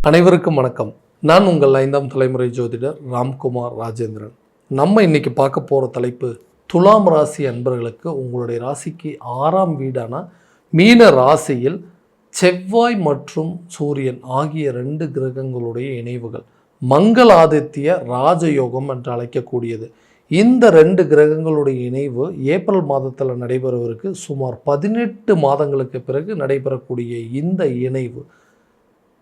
அனைவருக்கும் வணக்கம். நான் உங்கள் 5ஆம் தலைமுறை ஜோதிடர் ராம்குமார் ராஜேந்திரன். நம்ம இன்னைக்கு பார்க்க போகிற தலைப்பு, துலாம் ராசி அன்பர்களுக்கு உங்களுடைய ராசிக்கு 6ஆம் வீடான மீன ராசியில் செவ்வாய் மற்றும் சூரியன் ஆகிய 2 கிரகங்களுடைய இணைவுகள் மங்களாதித்ய ராஜயோகம் என்று அழைக்கக்கூடியது. இந்த 2 கிரகங்களுடைய இணைவு ஏப்ரல் மாதத்தில் நடைபெறுவதற்கு சுமார் 18 மாதங்களுக்கு பிறகு நடைபெறக்கூடிய இந்த இணைவு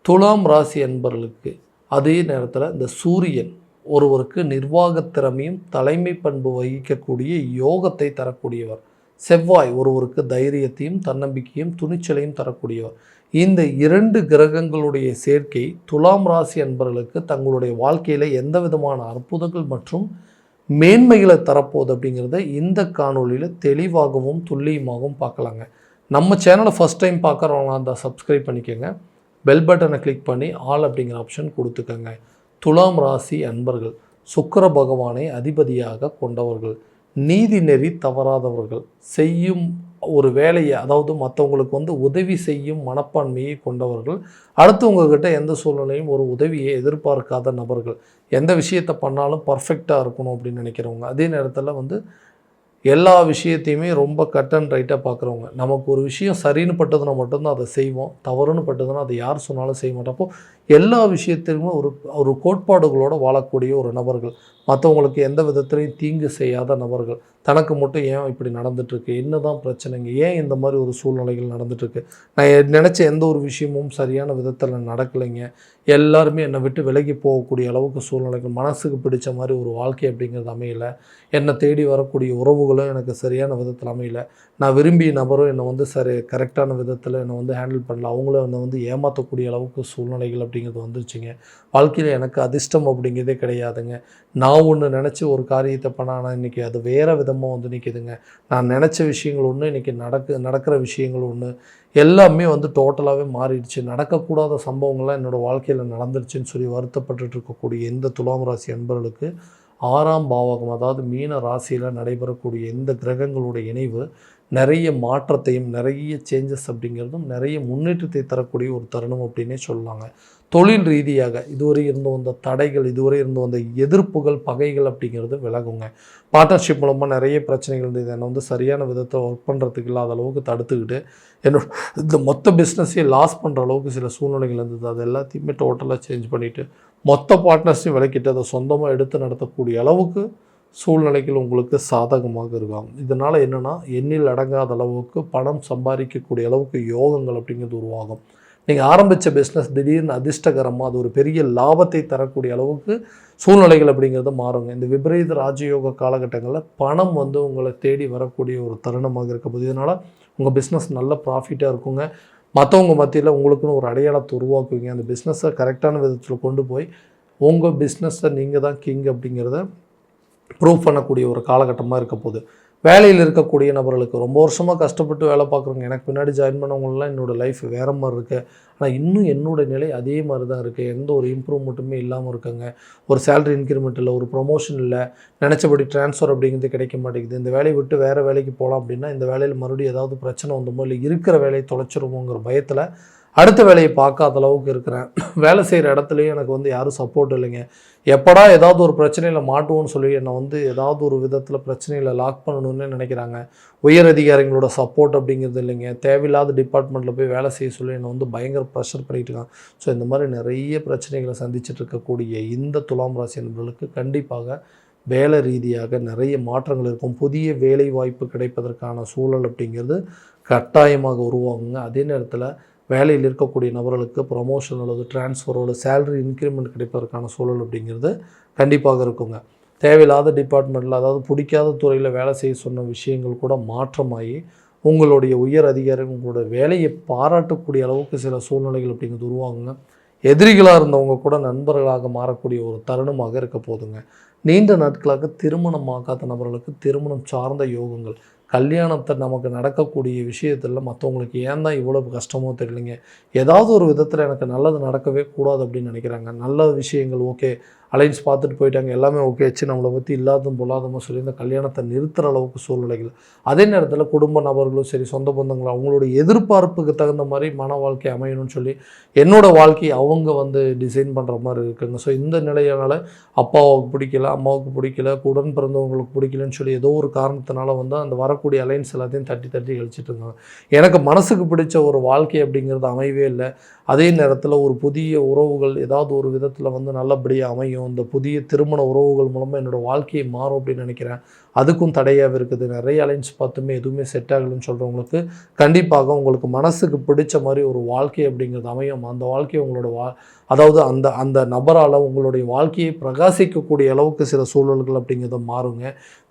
துலாம் ராசி அன்பர்களுக்கு, அதே நேரத்தில் இந்த சூரியன் ஒருவருக்கு நிர்வாகத்திறமையும் தலைமை பண்பு வகிக்கக்கூடிய யோகத்தை தரக்கூடியவர். செவ்வாய் ஒருவருக்கு தைரியத்தையும் தன்னம்பிக்கையும் துணிச்சலையும் தரக்கூடியவர். இந்த 2 கிரகங்களுடைய சேர்க்கை துலாம் ராசி அன்பர்களுக்கு தங்களுடைய வாழ்க்கையில் எந்த விதமான அற்புதங்கள் மற்றும் மேன்மைகளை தரப்போகுது அப்படிங்கிறத இந்த காணொலியில் தெளிவாகவும் துல்லியமாகவும் பார்க்கலாங்க. நம்ம சேனலை ஃபஸ்ட் டைம் பார்க்குறவங்க அந்த சப்ஸ்கிரைப் பண்ணிக்கோங்க. பெல் பட்டனை கிளிக் பண்ணி ஆல் அப்படிங்கிற ஆப்ஷன் கொடுத்துக்கோங்க. துலாம் ராசி அன்பர்கள் சுக்கிர பகவானை அதிபதியாக கொண்டவர்கள், நீதி நெறி தவறாதவர்கள், செய்யும் ஒரு வேலையை, அதாவது மற்றவங்களுக்கு உதவி செய்யும் மனப்பான்மையை கொண்டவர்கள், அடுத்தவங்கக்கிட்ட எந்த சூழ்நிலையும் ஒரு உதவியை எதிர்பார்க்காத நபர்கள், எந்த விஷயத்தை பண்ணாலும் பர்ஃபெக்டாக இருக்கணும் அப்படின்னு நினைக்கிறவங்க, அதே நேரத்தில் எல்லா விஷயத்தையுமே ரொம்ப கட் அண்ட் ரைட்டாக பார்க்குறவங்க. நமக்கு ஒரு விஷயம் சரின்னு பட்டதுன்னா மட்டும்தான் அதை செய்வோம், தவறுன்னு பட்டதுன்னா அதை யார் சொன்னாலும் செய்ய மாட்டோம். அப்போது எல்லா விஷயத்திலுமே ஒரு கோட்பாடுகளோடு வாழக்கூடிய ஒரு நபர்கள், மற்றவங்களுக்கு எந்த விதத்துலையும் தீங்கு செய்யாத நபர்கள், தனக்கு மட்டும் ஏன் இப்படி நடந்துகிட்ருக்கு, என்ன தான் பிரச்சனைங்க, ஏன் இந்த மாதிரி ஒரு சூழ்நிலைகள் நடந்துகிட்ருக்கு, நான் நினச்ச எந்த ஒரு விஷயமும் சரியான விதத்தில் நடக்கலைங்க, எல்லாருமே என்னை விட்டு விலகி போகக்கூடிய அளவுக்கு சூழ்நிலைகள், மனசுக்கு பிடிச்ச மாதிரி ஒரு வாழ்க்கை அப்படிங்கிறது அமையலை, என்னை தேடி வரக்கூடிய உறவுகளும் எனக்கு சரியான விதத்தில் அமையலை, நான் விரும்பிய நபரும் என்னை கரெக்டான விதத்தில் என்னை ஹேண்டில் பண்ணல, அவங்களும் என்னை ஏமாற்றக்கூடிய அளவுக்கு சூழ்நிலைகள் அப்படிங்கிறது வந்துருச்சுங்க. வாழ்க்கையில் எனக்கு அதிர்ஷ்டம் அப்படிங்கிறதே கிடையாதுங்க. நான் ஒன்று நினச்சி ஒரு காரியத்தை பண்ண, ஆனால் இன்றைக்கி அது வேறு விதமாக நிற்கிதுங்க. நான் நினச்ச விஷயங்கள் ஒன்று, இன்றைக்கி நடக்கிற விஷயங்கள் ஒன்று, எல்லாமே டோட்டலாகவே மாறிடுச்சு. நடக்கக்கூடாத சம்பவங்கள்லாம் என்னோடய வாழ்க்கையில் நடந்துருச்சுன்னு சொல்லி வருத்தப்பட்டு இருக்கக்கூடிய இந்த துலாம் ராசி அன்பர்களுக்கு 6ஆம் பாவகம், அதாவது மீன ராசியில் நடைபெறக்கூடிய இந்த கிரகங்களுடைய இணைவு நிறைய மாற்றத்தையும் நிறைய சேஞ்சஸ் அப்படிங்கிறதும் நிறைய முன்னேற்றத்தை தரக்கூடிய ஒரு தருணம் அப்படின்னே சொல்லலாங்க. தொழில் ரீதியாக இதுவரை இருந்து வந்த தடைகள், இதுவரை இருந்து வந்த எதிர்ப்புகள், பகைகள் அப்படிங்கிறது விலகுங்க. பார்ட்னர்ஷிப் மூலமாக நிறைய பிரச்சனைகள் இருந்தது, என்னை சரியான விதத்தை ஒர்க் பண்ணுறதுக்கு இல்லாத அளவுக்கு தடுத்துக்கிட்டு என்னோட இந்த மொத்த பிஸ்னஸையும் லாஸ் பண்ணுற அளவுக்கு சில சூழ்நிலைகள் இருந்தது. அது எல்லாத்தையுமே டோட்டலாக சேஞ்ச் பண்ணிவிட்டு மொத்த பார்ட்னர்ஸையும் விலக்கிட்டு அதை சொந்தமாக எடுத்து நடத்தக்கூடிய அளவுக்கு சூழ்நிலைகள் உங்களுக்கு சாதகமாக இருக்கும். இதனால் என்னென்னா, எண்ணில் அடங்காத அளவுக்கு பணம் சம்பாதிக்கக்கூடிய அளவுக்கு யோகங்கள் அப்படிங்கிறது உருவாகும். நீங்கள் ஆரம்பித்த பிஸ்னஸ் திடீர்னு அதிர்ஷ்டகரமாக அது ஒரு பெரிய லாபத்தை தரக்கூடிய அளவுக்கு சூழ்நிலைகள் அப்படிங்கிறது மாறுங்க. இந்த விபரீத ராஜயோக காலகட்டங்களில் பணம் உங்களை தேடி வரக்கூடிய ஒரு தருணமாக இருக்க போது, இதனால் உங்கள் பிஸ்னஸ் நல்ல ப்ராஃபிட்டாக இருக்குங்க. மற்றவங்க மத்தியில் உங்களுக்குன்னு ஒரு அடையாளத்தை உருவாக்குவீங்க. அந்த பிஸ்னஸை கரெக்டான விதத்தில் கொண்டு போய் உங்கள் பிஸ்னஸை நீங்கள் தான் கிங் அப்படிங்கிறத ப்ரூவ் பண்ணக்கூடிய ஒரு காலகட்டமாக இருக்க போகுது. வேலையில் இருக்கக்கூடிய நபர்களுக்கு ரொம்ப வருஷமாக கஷ்டப்பட்டு வேலை பார்க்குறவங்க, எனக்கு பின்னாடி ஜாயின் பண்ணவங்களாம் என்னோடய லைஃப் வேறு மாதிரி இருக்குது, ஆனால் இன்னும் என்னோடய நிலை அதே மாதிரி தான் இருக்குது, எந்த ஒரு இம்ப்ரூவ்மெண்ட்டுமே இல்லாமல் இருக்காங்க, ஒரு சேலரி இன்க்ரிமெண்ட் இல்லை, ஒரு ப்ரொமோஷன் இல்லை, நினச்சபடி ட்ரான்ஸ்ஃபர் அப்படிங்கிறது கிடைக்க மாட்டேங்குது, இந்த வேலையை விட்டு வேறு வேலைக்கு போகலாம் அப்படின்னா இந்த வேலையில் மறுபடியும் ஏதாவது பிரச்சனை வந்தோமோ இல்லை இருக்கிற வேலையை தொலைச்சிருமோங்கிற பயத்தில் அடுத்த வேலையை பார்க்காத அளவுக்கு இருக்கிறேன். வேலை செய்கிற இடத்துலையும் எனக்கு யாரும் சப்போர்ட் இல்லைங்க. எப்படா ஏதாவது ஒரு பிரச்சனையில் மாட்டுவோன்னு சொல்லி என்னை ஏதாவது ஒரு விதத்தில் பிரச்சனையில் லாக் பண்ணணும்னு நினைக்கிறாங்க. உயர் அதிகாரிகளோட சப்போர்ட் அப்படிங்கிறது இல்லைங்க. தேவையில்லாத டிபார்ட்மெண்ட்டில் போய் வேலை செய்ய சொல்லி என்னை பயங்கர ப்ரெஷர் பண்ணிகிட்டு இருக்காங்க. ஸோ இந்த மாதிரி நிறைய பிரச்சனைகளை சந்திச்சுட்டு இருக்கக்கூடிய இந்த துலாம் ராசி என்பவர்களுக்கு கண்டிப்பாக வேலை ரீதியாக நிறைய மாற்றங்கள் இருக்கும். புதிய வேலை வாய்ப்பு கிடைப்பதற்கான சூழல் அப்படிங்கிறது கட்டாயமாக உருவாகுங்க. அதே நேரத்தில் வேலையில் இருக்கக்கூடிய நபர்களுக்கு ப்ரொமோஷன் அல்லது ட்ரான்ஸ்ஃபரோட சேலரி இன்க்ரிமெண்ட் கிடைப்பதற்கான சூழல் அப்படிங்கிறது கண்டிப்பாக இருக்குங்க. தேவையில்லாத டிபார்ட்மெண்ட்டில், அதாவது பிடிக்காத துறையில் வேலை செய்ய சொன்ன விஷயங்கள் கூட மாற்றமாகி உங்களுடைய உயர் அதிகாரிகள் உங்களோட வேலையை பாராட்டக்கூடிய அளவுக்கு சில சூழ்நிலைகள் அப்படிங்கிறது உருவாகுங்க. எதிரிகளாக இருந்தவங்க கூட நண்பர்களாக மாறக்கூடிய ஒரு தருணமாக இருக்க போதுங்க. நீண்ட நாட்களாக திருமணமாகாத நபர்களுக்கு திருமணம் சார்ந்த யோகங்கள், கல்யாணத்தை நமக்கு நடக்கக்கூடிய விஷயத்தில் மற்றவங்களுக்கு ஏன் தான் இவ்வளோ கஷ்டமோ தெரியலைங்க, ஏதாவது ஒரு விதத்தில் எனக்கு நல்லது நடக்கவே கூடாது அப்படின்னு நினைக்கிறாங்க. நல்ல விஷயங்கள் ஓகே, அலைன்ஸ் பார்த்துட்டு போயிட்டாங்க, எல்லாமே ஓகே ஆச்சு, நம்மளை பற்றி இல்லாததும் பொல்லாதமாக சொல்லி இந்த கல்யாணத்தை நிறுத்துகிற அளவுக்கு சூழ்நிலைகள். அதே நேரத்தில் குடும்ப நபர்களும் சரி, சொந்த பந்தங்களும் அவங்களுடைய எதிர்பார்ப்புக்கு தகுந்த மாதிரி மன வாழ்க்கை அமையணும்னு சொல்லி என்னோடய வாழ்க்கையை அவங்க வந்து டிசைன் பண்ணுற மாதிரி இருக்குங்க. ஸோ இந்த நிலையினால் அப்பாவுக்கு பிடிக்கல, அம்மாவுக்கு பிடிக்கல, உடன் பிறந்தவங்களுக்கு பிடிக்கலன்னு சொல்லி ஏதோ ஒரு காரணத்தினால வந்து அந்த வரக்கூடிய அலைன்ஸ் எல்லாத்தையும் தட்டி தட்டி கழிச்சிட்டு இருந்தாங்க. எனக்கு மனசுக்கு பிடிச்ச ஒரு வாழ்க்கை அப்படிங்கிறது அமையவே இல்லை. அதே நேரத்தில் ஒரு புதிய உறவுகள் ஏதாவது ஒரு விதத்தில் வந்து நல்லபடியாக அமையும், இந்த புதிய திருமண உறவுகள் மூலமாக என்னோடய வாழ்க்கையை மாறும் அப்படின்னு நினைக்கிறேன். அதுக்கும் தடையாக இருக்குது. நிறைய அலைன்ஸ் பார்த்துமே எதுவுமே செட் ஆகலைன்னு சொல்கிறவங்களுக்கு கண்டிப்பாக உங்களுக்கு மனசுக்கு பிடிச்ச மாதிரி ஒரு வாழ்க்கை அப்படிங்கிறது அமையும். அந்த வாழ்க்கையை உங்களோட அதாவது அந்த அந்த நபரால் உங்களுடைய வாழ்க்கையை பிரகாசிக்கக்கூடிய அளவுக்கு சில சூழல்கள் அப்படிங்கிறத மாறுங்க.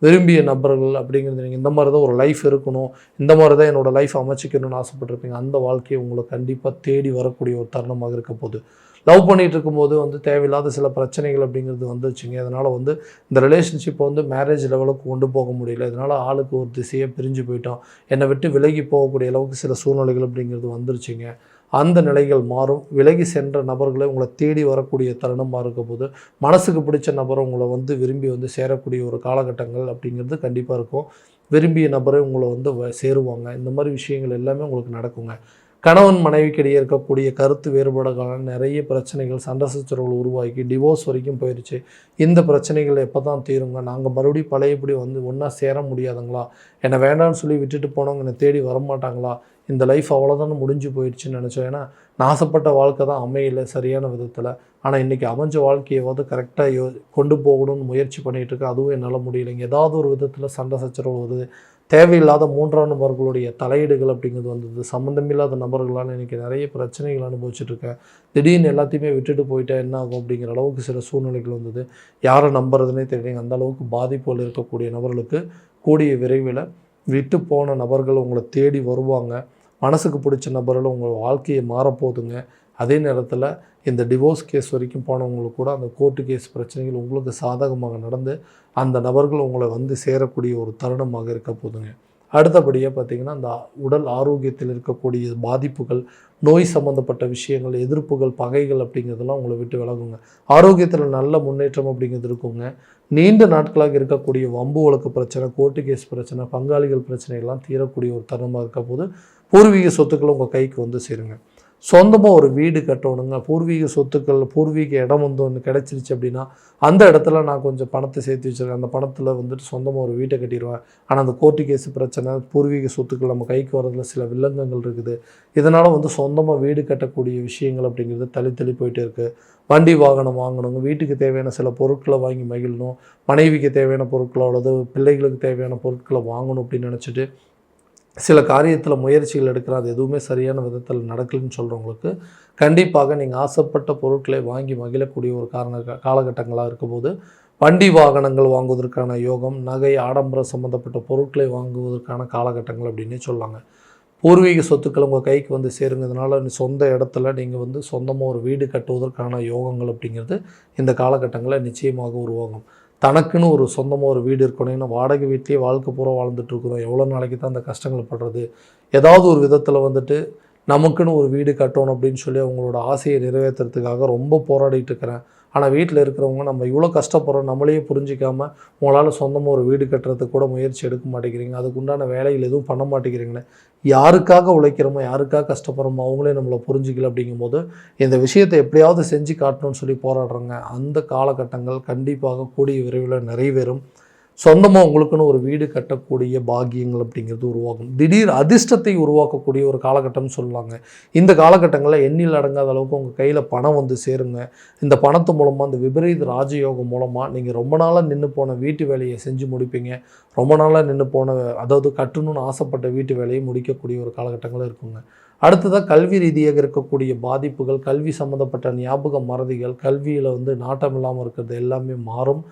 விரும்பிய நபர்கள் அப்படிங்கிறது நீங்கள் இந்த மாதிரி தான் ஒரு லைஃப் இருக்கணும், இந்த மாதிரி தான் என்னோடய லைஃப் அமைச்சிக்கணும்னு ஆசைப்பட்டிருப்பீங்க. அந்த வாழ்க்கையை உங்களை கண்டிப்பாக தேடி வரக்கூடிய ஒரு தருணமாக இருக்க போகுது. லவ் பண்ணிகிட்டு இருக்கும்போது வந்து தேவையில்லாத சில பிரச்சனைகள் அப்படிங்கிறது வந்துச்சுங்க. அதனால் வந்து இந்த ரிலேஷன்ஷிப்பை வந்து மேரேஜ் லெவலுக்கு கொண்டு போக முடியல. இதனால் ஆளுக்கு ஒரு திசையாக பிரிஞ்சு போயிட்டோம், என்னை விட்டு விலகி போகக்கூடிய அளவுக்கு சில சூழ்நிலைகள் அப்படிங்கிறது வந்துருச்சுங்க. அந்த நிலைகள் மாறும். விலகி சென்ற நபர்களை உங்களை தேடி வரக்கூடிய தருணமாக இருக்க போது மனசுக்கு பிடிச்ச நபரை உங்களை வந்து விரும்பி வந்து சேரக்கூடிய ஒரு காலகட்டங்கள் அப்படிங்கிறது கண்டிப்பாக இருக்கும். விரும்பிய நபரை உங்களை வந்து சேருவாங்க. இந்த மாதிரி விஷயங்கள் எல்லாமே உங்களுக்கு நடக்குங்க. கணவன் மனைவிக்கிடையே இருக்கக்கூடிய கருத்து வேறுபாடுகளான நிறைய பிரச்சனைகள், சண்டை சச்சரவுகள் உருவாக்கி டிவோர்ஸ் வரைக்கும் போயிடுச்சு. இந்த பிரச்சனைகள் எப்போ தான் தீருங்க? நாங்கள் மறுபடியும் பழையபடி வந்து ஒன்றா சேர முடியாதுங்களா? என்னை வேண்டாம்னு சொல்லி விட்டுட்டு போனவங்க என்னை தேடி வரமாட்டாங்களா? இந்த லைஃப் அவ்வளோதானே முடிஞ்சு போயிடுச்சுன்னு நினச்சோம். ஏன்னா நான் ஆசைப்பட்ட வாழ்க்கை தான் அமையலை சரியான விதத்தில். ஆனால் இன்றைக்கி அமைஞ்ச வாழ்க்கையை கரெக்டாக கொண்டு போகணும்னு முயற்சி பண்ணிகிட்டு இருக்கேன். அதுவும் என்னால் முடியலைங்க. ஏதாவது ஒரு விதத்தில் சண்டை சச்சரவு வருது. தேவையில்லாத மூன்றாம் நபர்களுடைய தலையீடுகள் அப்படிங்கிறது வந்தது. சம்மந்தமில்லாத நபர்களால் இன்றைக்கி நிறைய பிரச்சனைகள் அனுபவிச்சுட்ருக்கேன். திடீர்னு எல்லாத்தையுமே விட்டுட்டு போயிட்டால் என்ன ஆகும் அப்படிங்கிற அளவுக்கு சில சூழ்நிலைகள் வந்தது. யாரை நம்புறதுனே தெரியலைங்க. அந்த அளவுக்கு பாதிப்புகள் இருக்கக்கூடிய நபர்களுக்கு கூடிய விரைவில் விட்டு போன நபர்கள் உங்களை தேடி வருவாங்க. மனசுக்கு பிடிச்ச நபர்கள் உங்கள் வாழ்க்கையை மாறப்போகுதுங்க. அதே நேரத்தில் இந்த டிவோர்ஸ் கேஸ் வரைக்கும் போனவங்களுக்கு கூட அந்த கோர்ட்டு கேஸ் பிரச்சனைகள் உங்களுக்கு சாதகமாக நடந்து அந்த நபர்கள் உங்களை வந்து சேரக்கூடிய ஒரு தருணமாக இருக்க போதுங்க. அடுத்தபடியாக பார்த்திங்கன்னா அந்த உடல் ஆரோக்கியத்தில் இருக்கக்கூடிய பாதிப்புகள், நோய் சம்மந்தப்பட்ட விஷயங்கள், எதிர்ப்புகள், பகைகள் அப்படிங்கிறதெல்லாம் உங்களை விட்டு விலகுங்க. ஆரோக்கியத்தில் நல்ல முன்னேற்றம் அப்படிங்கிறது இருக்குங்க. நீண்ட நாட்களாக இருக்கக்கூடிய வம்பு வழக்கு பிரச்சனை, கோர்ட்டு கேஸ் பிரச்சனை, பங்காளிகள் பிரச்சனைகள்லாம் தீரக்கூடிய ஒரு தருணமாக இருக்க போது பூர்வீக சொத்துக்கள் உங்கள் கைக்கு வந்து சேருங்க. சொந்தமாக ஒரு வீடு கட்டணுங்க. பூர்வீக சொத்துக்கள், பூர்வீக இடம் வந்து ஒன்று கிடச்சிருச்சு அப்படின்னா அந்த இடத்துல நான் கொஞ்சம் பணத்தை சேர்த்து வச்சுருக்கேன், அந்த பணத்தில் வந்துட்டு சொந்தமாக ஒரு வீட்டை கட்டிடுவேன். ஆனால் அந்த கோர்ட்டு கேஸு பிரச்சனை, பூர்வீக சொத்துக்கள் நம்ம கைக்கு வரதுல சில வில்லங்கங்கள் இருக்குது. இதனால் வந்து சொந்தமாக வீடு கட்டக்கூடிய விஷயங்கள் அப்படிங்கிறது தள்ளி போயிட்டே இருக்குது. வண்டி வாகனம் வாங்கணுங்க, வீட்டுக்கு தேவையான சில பொருட்களை வாங்கி மகிழணும், மனைவிக்கு தேவையான பொருட்களோ அல்லது பிள்ளைகளுக்கு தேவையான பொருட்களை வாங்கணும் அப்படின்னு நினச்சிட்டு சில காரியத்தில் முயற்சிகள் எடுக்கிறார். அது எதுவுமே சரியான விதத்தில் நடக்கலைன்னு சொல்கிறவங்களுக்கு கண்டிப்பாக நீங்கள் ஆசைப்பட்ட பொருட்களை வாங்கி மகிழக்கூடிய ஒரு காலகட்டங்களாக இருக்கும்போது வண்டி வாகனங்கள் வாங்குவதற்கான யோகம், நகை ஆடம்பரம் சம்மந்தப்பட்ட பொருட்களை வாங்குவதற்கான காலகட்டங்கள் அப்படின்னே சொல்லாங்க. பூர்வீக சொத்துக்கள் உங்கள் கைக்கு வந்து சேருங்கிறதுனால சொந்த இடத்துல நீங்கள் வந்து சொந்தமாக ஒரு வீடு கட்டுவதற்கான யோகங்கள் அப்படிங்கிறது இந்த காலகட்டங்களில் நிச்சயமாக உருவாகும். தனக்குன்னு ஒரு சொந்தமாக ஒரு வீடு இருக்கணும். ஏன்னா வாடகை வீட்லேயே வாழ்க்கை பூரா வாழ்ந்துட்டுருக்குறோம். எவ்வளோ நாளைக்கு தான் அந்த கஷ்டங்கள் படுறது? ஏதாவது ஒரு விதத்தில் வந்துட்டு நமக்குன்னு ஒரு வீடு கட்டணும் அப்படின்னு சொல்லி அவங்களோட ஆசையை நிறைவேற்றுறதுக்காக ரொம்ப போராடிட்டு இருக்கிறேன். ஆனால் வீட்டில் இருக்கிறவங்க நம்ம இவ்வளோ கஷ்டப்படுறோம் நம்மளையே புரிஞ்சிக்காமல் உங்களால் சொந்தமாக ஒரு வீடு கட்டுறதுக்கு கூட முயற்சி எடுக்க மாட்டேங்கிறீங்க, அதுக்கு உண்டான வேலைகள் எதுவும் பண்ண மாட்டேங்கிறீங்கன்னு யாருக்காக உழைக்கிறோமோ, யாருக்காக கஷ்டப்படுறோமோ அவங்களே நம்மளை புரிஞ்சிக்கல. அப்படிங்கும்போது இந்த விஷயத்தை எப்படியாவது செஞ்சு காட்டணும்னு சொல்லி போராடுறாங்க. அந்த காலகட்டங்கள் கண்டிப்பாக கூடிய விரைவில் நிறைவேறும். சொந்தமாக உங்களுக்குன்னு ஒரு வீடு கட்டக்கூடிய பாக்கியங்கள் அப்படிங்கிறது உருவாகும். திடீர் அதிர்ஷ்டத்தை உருவாக்கக்கூடிய ஒரு காலகட்டம்னு சொல்லலாங்க. இந்த காலகட்டங்களில் எண்ணில் அடங்காத அளவுக்கு உங்கள் கையில் பணம் வந்து சேருங்க. இந்த பணத்து மூலமாக இந்த விபரீத ராஜயோகம் மூலமாக நீங்கள் ரொம்ப நாளாக நின்று போன வீட்டு வேலையை செஞ்சு முடிப்பீங்க. ரொம்ப நாளாக நின்று போன, அதாவது கட்டணும்னு ஆசைப்பட்ட வீட்டு வேலையை முடிக்கக்கூடிய ஒரு காலகட்டங்களும் இருக்குங்க. அடுத்ததாக கல்வி ரீதியாக இருக்கக்கூடிய பாதிப்புகள், கல்வி சம்மந்தப்பட்ட ஞாபக மறதிகள், கல்வியில் வந்து நாட்டம் இல்லாமல் இருக்கிறது எல்லாமே மாறும்.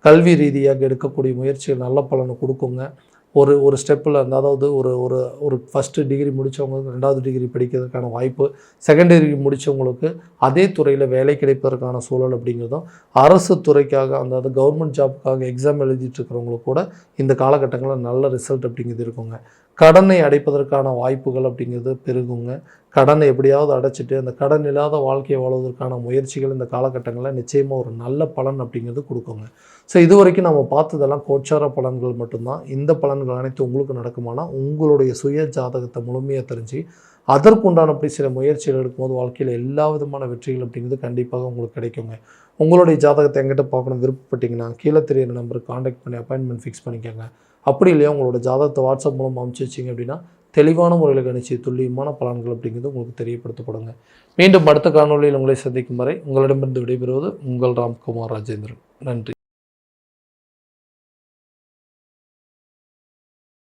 கல்வி ரீதியாக எடுக்கக்கூடிய முயற்சிகள் நல்ல பலனை கொடுக்குங்க. ஒரு ஸ்டெப்பில் அதாவது ஒரு ஃபஸ்ட்டு டிகிரி முடித்தவங்களுக்கு 2வது டிகிரி படிக்கிறதுக்கான வாய்ப்பு, செகண்ட் டிகிரி முடித்தவங்களுக்கு அதே துறையில் வேலை கிடைப்பதற்கான சூழல் அப்படிங்கிறதும், அரசு துறைக்காக அதாவது கவர்மெண்ட் ஜாப்புக்காக எக்ஸாம் எழுதிட்டுருக்கிறவங்களுக்கு கூட இந்த காலகட்டங்களில் நல்ல ரிசல்ட் அப்படிங்கிறது இருக்குங்க. கடனை அடைப்பதற்கான வாய்ப்புகள் அப்படிங்கிறது பெருகுங்க. கடனை எப்படியாவது அடைச்சிட்டு அந்த கடன் இல்லாத வாழ்க்கையை வாழ்வதற்கான முயற்சிகள் இந்த காலகட்டங்களில் நிச்சயமாக ஒரு நல்ல பலன் அப்படிங்கிறது கொடுக்குங்க. ஸோ இது வரைக்கும் நம்ம பார்த்ததெல்லாம் கோச்சார பலன்கள் மட்டும்தான். இந்த பலன்கள் அனைத்து உங்களுக்கு நடக்குமானா உங்களுடைய சுய ஜாதகத்தை முழுமையாக தெரிஞ்சு அதற்குண்டானபடி சில முயற்சிகள் எடுக்கும்போது வாழ்க்கையில் எல்லா விதமான வெற்றிகள் அப்படிங்கிறது கண்டிப்பாக உங்களுக்கு கிடைக்குங்க. உங்களுடைய ஜாதகத்தை எங்கிட்ட பார்க்கணும் விருப்பப்பட்டீங்கன்னா கீழே தெரியிற நம்பருக்கு காண்டாக்ட் பண்ணி அப்பாயின்மெண்ட் ஃபிக்ஸ் பண்ணிக்கோங்க. அப்படி இல்லையா உங்களோட ஜாதகத்தை வாட்ஸ்அப் மூலம் அனுப்பிச்சு வச்சிங்க அப்படின்னா தெளிவான முறையில் கணிச்சு துல்லியமான பலன்கள் அப்படிங்கிறது உங்களுக்கு தெரியப்படுத்தப்படுங்க. மீண்டும் அடுத்த காணொலியில் உங்களை சந்திக்கும் வரை உங்களிடமிருந்து விடைபெறுவது உங்கள் ராம்குமார் ராஜேந்திரன். நன்றி.